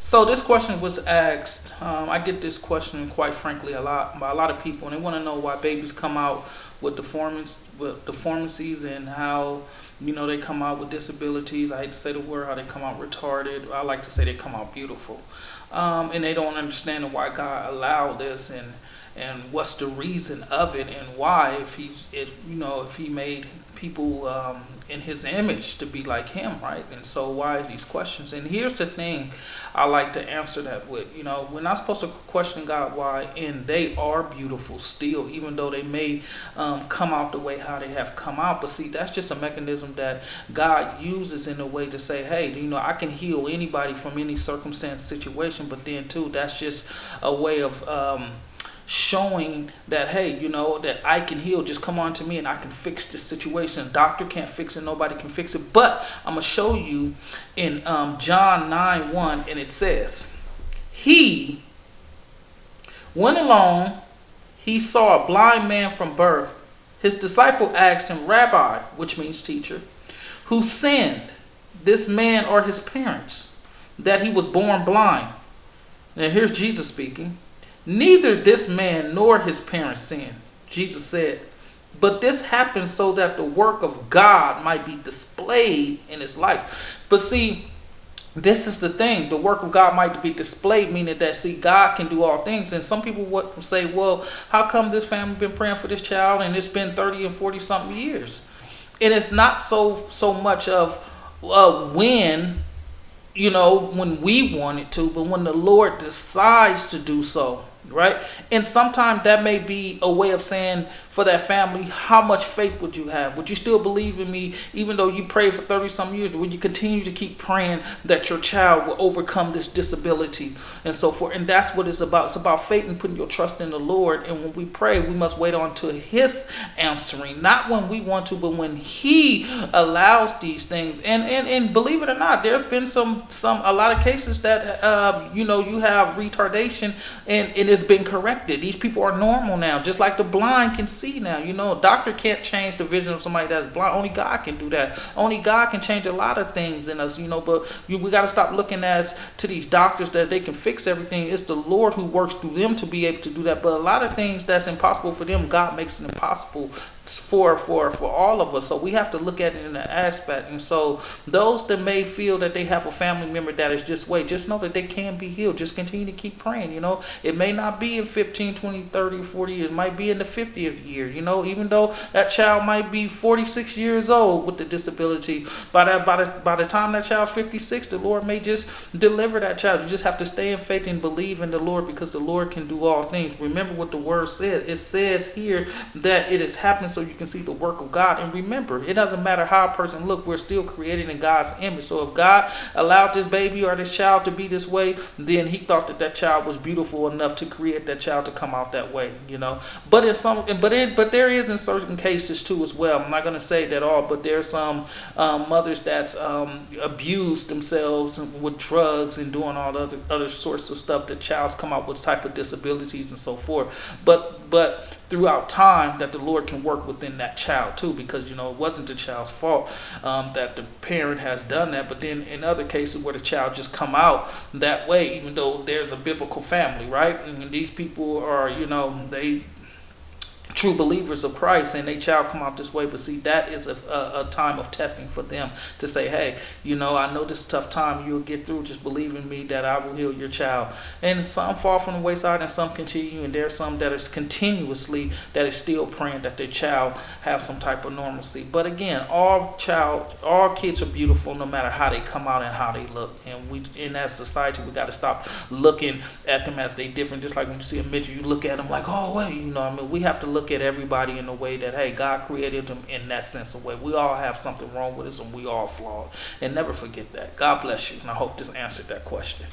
So this question was asked. I get this question quite frankly a lot by a lot of people, and they want to know why babies come out with deformities and how they come out with disabilities. I hate to say the word, how they come out retarded. I like to say they come out beautiful, and they don't understand why God allowed this and what's the reason of it and why if he made people in his image to be like him, right? And so why these questions? And here's the thing I like to answer that with. We're not supposed to question God why, and they are beautiful still, even though they may come out the way how they have come out. But see, that's just a mechanism that God uses in a way to say, hey, I can heal anybody from any circumstance, situation. But then too, that's just a way of showing that, hey, that I can heal. Just come on to me and I can fix this situation. A doctor can't fix it. Nobody can fix it. But I'm going to show you in John 9:1, and it says, he went along. He saw a blind man from birth. His disciple asked him, Rabbi, which means teacher, who sinned, this man or his parents, that he was born blind? Now here's Jesus speaking. Neither this man nor his parents sinned, Jesus said, but this happened so that the work of God might be displayed in his life. But see, this is the thing. The work of God might be displayed, meaning that, see, God can do all things. And some people would say, well, how come this family been praying for this child and it's been 30 and 40 something years? And it's not so much of when we want it to, but when the Lord decides to do so, right? And sometimes that may be a way of saying for that family, how much faith would you have? Would you still believe in me even though you prayed for 30 some years? Would you continue to keep praying that your child will overcome this disability and so forth? And that's what it's about. It's about faith and putting your trust in the Lord. And when we pray, we must wait on to his answering, not when we want to, but when he allows these things. And believe it or not, there's been a lot of cases that you have retardation and it's been corrected. These people are normal now, just like the blind can see now. A doctor can't change the vision of somebody that's blind. Only God can do that. Only God can change a lot of things in us, but we got to stop looking to these doctors that they can fix everything. It's the Lord who works through them to be able to do that. But a lot of things that's impossible for them, God makes it impossible for all of us. So we have to look at it in that aspect. And so those that may feel that they have a family member that is this way, just know that they can be healed. Just continue to keep praying. It may not be in 15, 20, 30, 40 years. It might be in the 50th year. Even though that child might be 46 years old with the disability, by the time that child's 56, the Lord may just deliver that child. You just have to stay in faith and believe in the Lord, because the Lord can do all things. Remember what the word said. It says here that it is happening so you can see the work of God. And remember, it doesn't matter how a person look, we're still created in God's image. So if God allowed this baby or this child to be this way, then he thought that child was beautiful enough to create that child to come out that way, but there is in certain cases too as well. I'm not going to say that all, but there's some mothers that's abused themselves with drugs and doing all the other sorts of stuff that childs come out with type of disabilities and so forth. But throughout time, that the Lord can work within that child too, because it wasn't the child's fault that the parent has done that. But then in other cases where the child just come out that way, even though there's a biblical family, right? And these people are they true believers of Christ, and they child come out this way. But see, that is a time of testing for them to say, hey, I know this tough time you'll get through. Just believe in me that I will heal your child. And some fall from the wayside and some continue, and there's some that is continuously that is still praying that their child have some type of normalcy. But again, all kids are beautiful no matter how they come out and how they look. And we, in that society, we got to stop looking at them as they different. Just like when you see a midget, you look at them like, oh wait, we have to look at everybody in a way that, hey, God created them in that sense of way. We all have something wrong with us and we all flawed. And never forget that. God bless you. And I hope this answered that question.